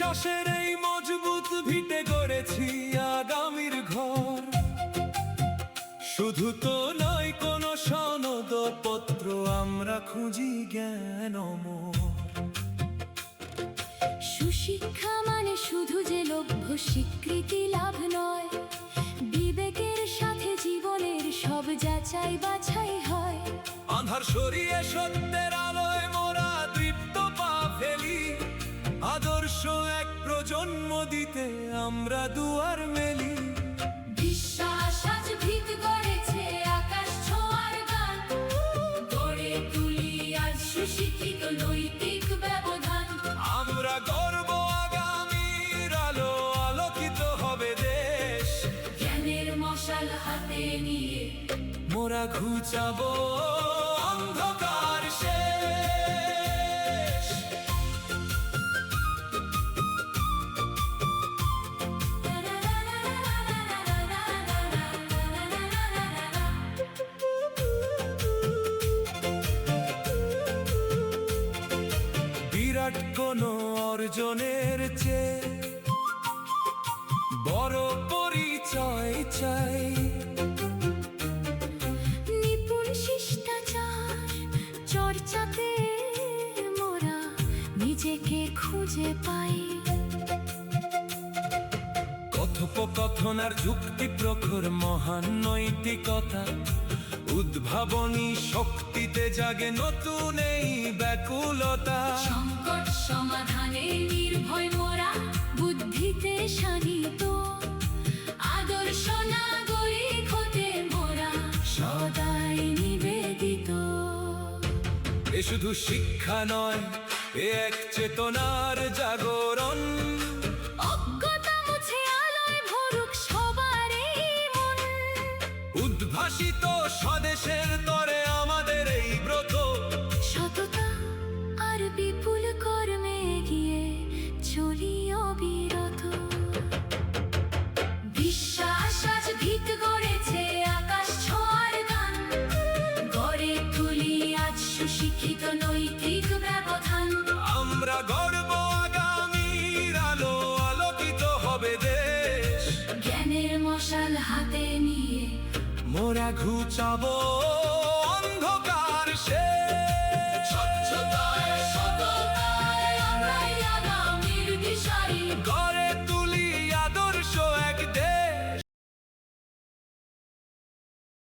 বিশ্বাসের এই মজবুত ভিটে গড়েছি আগামীর ঘর। শুধু তো নয় কোনো সনদপত্র, আমরা খুঁজি জ্ঞান অমর। সুশিক্ষা মানে শুধু যে লভ্য স্বীকৃতি লাভ নয়, বিবেকের সাথে জীবনের সব যাচাই বাছাই হয়। আঁধার সরিয়ে সত্যের আলোয় মোরা দৃপ্ত পা ফেলি, আদর্শ এক প্রজন্ম দিতে আমরা দুয়ার মেলি। বিশ্বাস আজ ভিত গড়েছে আকাশ ছোঁয়ার গান, গড়ে তুলি আজ সুশিক্ষিত নৈতিক ব্যবধান। আমরা গর্ব আগামীর আলো, আলোকিত হবে দেশ। জ্ঞানের মশাল হাতে নিয়ে মোরা ঘুচাবো অন্ধকার শেষ। বিরাট কোনো অর্জনের চেয়ে বড় পরিচয় চাই। নিপুণ শিষ্টাচার চর্চাতে মোরা নিজেকে খুঁজে পাই। কথোপকথন আর যুক্তি প্রখর মহান নৈতিকতা, উদ্ভাবনী শক্তিতে জাগে নতুন এই ব্যাকুলতা। সংকট সমাধানে নির্ভয় মোরা বুদ্ধিতে শানিত, আদর্শ নাগরিক হতে মোরা সদাই নিবেদিত। এ শুধু শিক্ষা নয়, এ এক চেতনার জাগরণ। অজ্ঞতা মুছে আলোয় ভরুক সবার এই মন, উদ্ভাসিত স্বদেশের তরে আমাদের এই ব্রত। সততা আর বিপুল কর্মে গিয়ে চলি অবিরত। বিশ্বাস আজ ভিত গড়েছে আকাশ ছোঁয়ার গান, গড়ে তুলি আজ সুশিক্ষিত নৈতিক ব্যবধান। আমরা গর্ব আগামীর আলো, আলোকিত হবে দেশ। জ্ঞানের মশাল হাতে নিয়ে মোরা ঘুচাবো